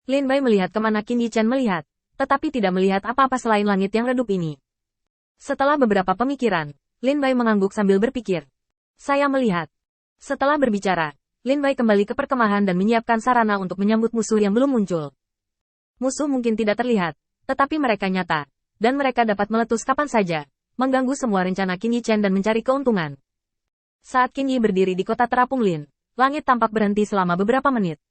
Lin Bai melihat kemana Qin Yichen melihat, tetapi tidak melihat apa-apa selain langit yang redup ini. Setelah beberapa pemikiran, Lin Bai mengangguk sambil berpikir. Saya melihat. Setelah berbicara, Lin Bai kembali ke perkemahan dan menyiapkan sarana untuk menyambut musuh yang belum muncul. Musuh mungkin tidak terlihat, tetapi mereka nyata, dan mereka dapat meletus kapan saja, mengganggu semua rencana Qin Yichen dan mencari keuntungan. Saat Qin Yi berdiri di kota terapung Lin, langit tampak berhenti selama beberapa menit.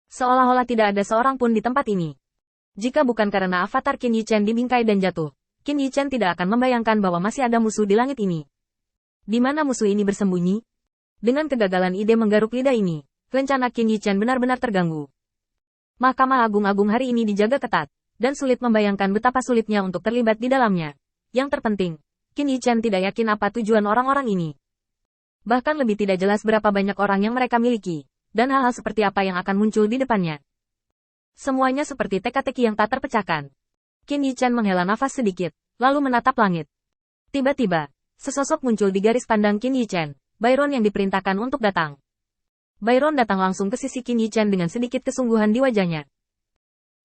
Seolah-olah tidak ada seorang pun di tempat ini. Jika bukan karena avatar Qin Yichen dibingkai dan jatuh, Qin Yichen tidak akan membayangkan bahwa masih ada musuh di langit ini. Di mana musuh ini bersembunyi? Dengan kegagalan ide menggaruk lidah ini, rencana Qin Yichen benar-benar terganggu. Mahkamah Agung hari ini dijaga ketat, dan sulit membayangkan betapa sulitnya untuk terlibat di dalamnya. Yang terpenting, Qin Yichen tidak yakin apa tujuan orang-orang ini. Bahkan lebih tidak jelas berapa banyak orang yang mereka miliki, dan hal-hal seperti apa yang akan muncul di depannya. Semuanya seperti teka-teki yang tak terpecahkan. Qin Yichen menghela nafas sedikit, lalu menatap langit. Tiba-tiba, sesosok muncul di garis pandang Qin Yichen, Byron yang diperintahkan untuk datang. Byron datang langsung ke sisi Qin Yichen dengan sedikit kesungguhan di wajahnya.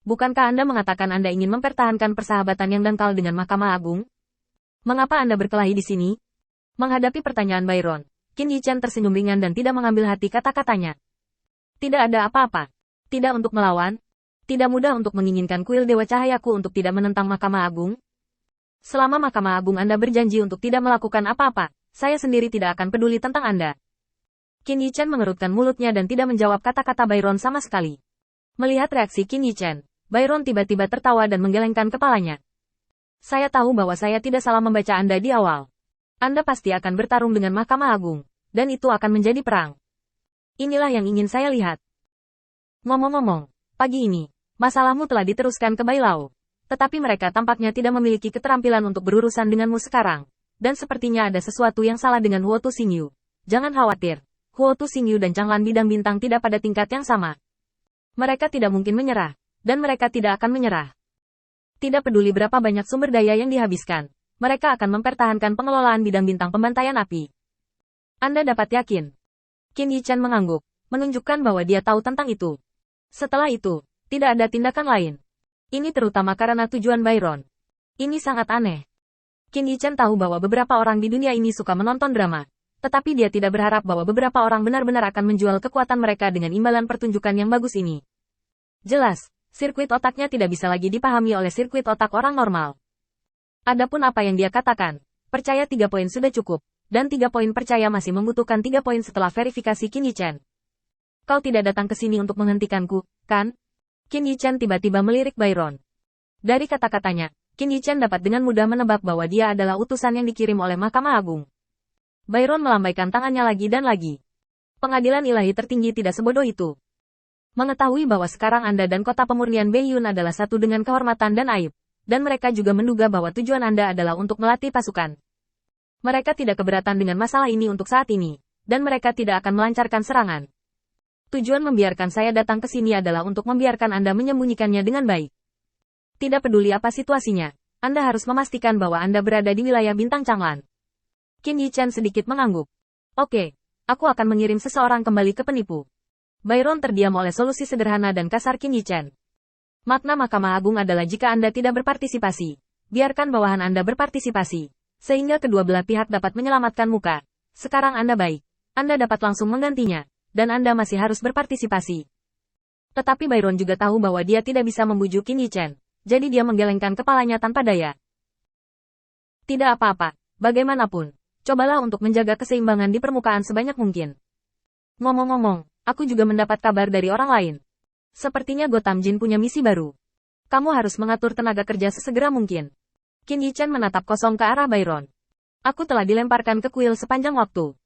Bukankah Anda mengatakan Anda ingin mempertahankan persahabatan yang dangkal dengan Mahkamah Agung? Mengapa Anda berkelahi di sini? Menghadapi pertanyaan Byron, Qin Yichen tersenyum ringan dan tidak mengambil hati kata-katanya. Tidak ada apa-apa. Tidak untuk melawan. Tidak mudah untuk menginginkan kuil Dewa Cahayaku untuk tidak menentang Mahkamah Agung. Selama Mahkamah Agung Anda berjanji untuk tidak melakukan apa-apa, saya sendiri tidak akan peduli tentang Anda. Qin Yichen mengerutkan mulutnya dan tidak menjawab kata-kata Byron sama sekali. Melihat reaksi Qin Yichen, Byron tiba-tiba tertawa dan menggelengkan kepalanya. Saya tahu bahwa saya tidak salah membaca Anda di awal. Anda pasti akan bertarung dengan Mahkamah Agung, dan itu akan menjadi perang. Inilah yang ingin saya lihat. Ngomong-ngomong, pagi ini, masalahmu telah diteruskan ke Bailau. Tetapi mereka tampaknya tidak memiliki keterampilan untuk berurusan denganmu sekarang. Dan sepertinya ada sesuatu yang salah dengan Huo Tu Xingyu. Jangan khawatir, Huo Tu Xingyu dan Changlan Bidang Bintang tidak pada tingkat yang sama. Mereka tidak mungkin menyerah, dan mereka tidak akan menyerah. Tidak peduli berapa banyak sumber daya yang dihabiskan, mereka akan mempertahankan pengelolaan bidang bintang pembantaian api. Anda dapat yakin. Qin Yichen mengangguk, menunjukkan bahwa dia tahu tentang itu. Setelah itu, tidak ada tindakan lain. Ini terutama karena tujuan Byron. Ini sangat aneh. Qin Yichen tahu bahwa beberapa orang di dunia ini suka menonton drama, tetapi dia tidak berharap bahwa beberapa orang benar-benar akan menjual kekuatan mereka dengan imbalan pertunjukan yang bagus ini. Jelas, sirkuit otaknya tidak bisa lagi dipahami oleh sirkuit otak orang normal. Adapun apa yang dia katakan, percaya 3 poin sudah cukup. Dan 3 poin percaya masih membutuhkan 3 poin setelah verifikasi Qin Yichen. Kau tidak datang ke sini untuk menghentikanku, kan? Qin Yichen tiba-tiba melirik Byron. Dari kata-katanya, Qin Yichen dapat dengan mudah menebak bahwa dia adalah utusan yang dikirim oleh Mahkamah Agung. Byron melambaikan tangannya lagi dan lagi. Pengadilan ilahi tertinggi tidak sebodoh itu. Mengetahui bahwa sekarang Anda dan kota pemurnian Beiyun adalah satu dengan kehormatan dan aib, dan mereka juga menduga bahwa tujuan Anda adalah untuk melatih pasukan. Mereka tidak keberatan dengan masalah ini untuk saat ini, dan mereka tidak akan melancarkan serangan. Tujuan membiarkan saya datang ke sini adalah untuk membiarkan Anda menyembunyikannya dengan baik. Tidak peduli apa situasinya, Anda harus memastikan bahwa Anda berada di wilayah bintang Changlan. Qin Yichen sedikit mengangguk. Oke, aku akan mengirim seseorang kembali ke penipu. Byron terdiam oleh solusi sederhana dan kasar Qin Yichen. Makna Mahkamah Agung adalah jika Anda tidak berpartisipasi, biarkan bawahan Anda berpartisipasi. Sehingga kedua belah pihak dapat menyelamatkan muka. Sekarang Anda baik. Anda dapat langsung menggantinya. Dan Anda masih harus berpartisipasi. Tetapi Byron juga tahu bahwa dia tidak bisa membujuk Qin Yichen. Jadi dia menggelengkan kepalanya tanpa daya. Tidak apa-apa. Bagaimanapun, cobalah untuk menjaga keseimbangan di permukaan sebanyak mungkin. Ngomong-ngomong, aku juga mendapat kabar dari orang lain. Sepertinya Gotham Jin punya misi baru. Kamu harus mengatur tenaga kerja sesegera mungkin. Qin Yichen menatap kosong ke arah Byron. Aku telah dilemparkan ke kuil sepanjang waktu.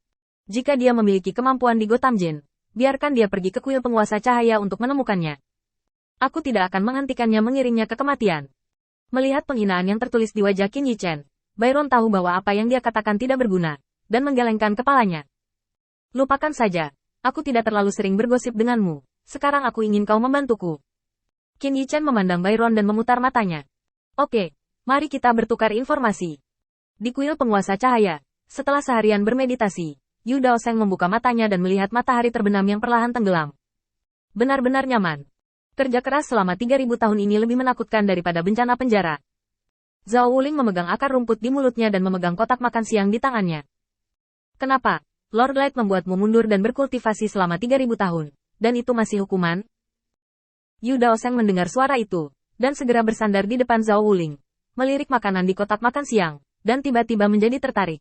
Jika dia memiliki kemampuan di Gotham Jin, biarkan dia pergi ke kuil penguasa cahaya untuk menemukannya. Aku tidak akan menghentikannya mengiringnya ke kematian. Melihat penghinaan yang tertulis di wajah Qin Yichen, Byron tahu bahwa apa yang dia katakan tidak berguna, dan menggelengkan kepalanya. Lupakan saja, aku tidak terlalu sering bergosip denganmu, sekarang aku ingin kau membantuku. Qin Yichen memandang Byron dan memutar matanya. Oke. Mari kita bertukar informasi. Di kuil penguasa cahaya, setelah seharian bermeditasi, Yu Daoseng membuka matanya dan melihat matahari terbenam yang perlahan tenggelam. Benar-benar nyaman. Kerja keras selama 3.000 tahun ini lebih menakutkan daripada bencana penjara. Zhao Wuling memegang akar rumput di mulutnya dan memegang kotak makan siang di tangannya. Kenapa? Lord Light membuatmu mundur dan berkultivasi selama 3.000 tahun. Dan itu masih hukuman? Yu Daoseng mendengar suara itu, dan segera bersandar di depan Zhao Wuling, melirik makanan di kotak makan siang, dan tiba-tiba menjadi tertarik.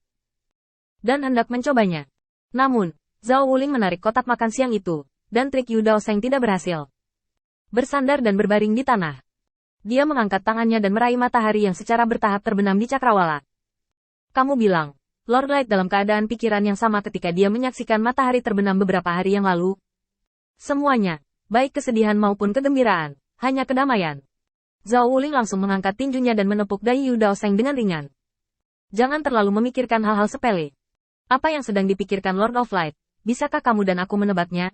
Dan hendak mencobanya. Namun, Zhao Wuling menarik kotak makan siang itu, dan trik Yu Daoseng tidak berhasil. Bersandar dan berbaring di tanah. Dia mengangkat tangannya dan meraih matahari yang secara bertahap terbenam di cakrawala. Kamu bilang, Lord Light dalam keadaan pikiran yang sama ketika dia menyaksikan matahari terbenam beberapa hari yang lalu. Semuanya, baik kesedihan maupun kegembiraan, hanya kedamaian. Zhao Wuling langsung mengangkat tinjunya dan menepuk dahi Yu Daoseng dengan ringan. Jangan terlalu memikirkan hal-hal sepele. Apa yang sedang dipikirkan Lord of Light? Bisakah kamu dan aku menebaknya?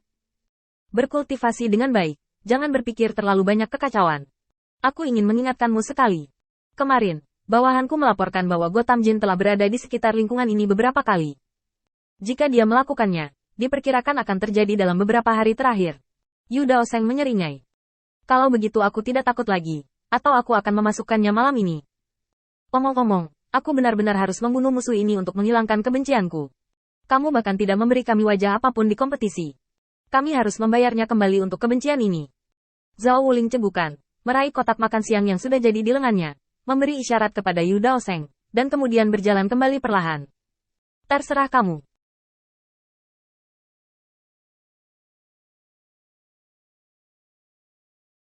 Berkultivasi dengan baik. Jangan berpikir terlalu banyak kekacauan. Aku ingin mengingatkanmu sekali. Kemarin, bawahanku melaporkan bahwa Gotham Jin telah berada di sekitar lingkungan ini beberapa kali. Jika dia melakukannya, diperkirakan akan terjadi dalam beberapa hari terakhir. Yu Daoseng menyeringai. Kalau begitu aku tidak takut lagi, atau aku akan memasukkannya malam ini. Omong-omong, aku benar-benar harus membunuh musuh ini untuk menghilangkan kebencianku. Kamu bahkan tidak memberi kami wajah apapun di kompetisi. Kami harus membayarnya kembali untuk kebencian ini. Zhao Wuling cegukan, meraih kotak makan siang yang sudah jadi di lengannya, memberi isyarat kepada Yu Daoseng, dan kemudian berjalan kembali perlahan. Terserah kamu.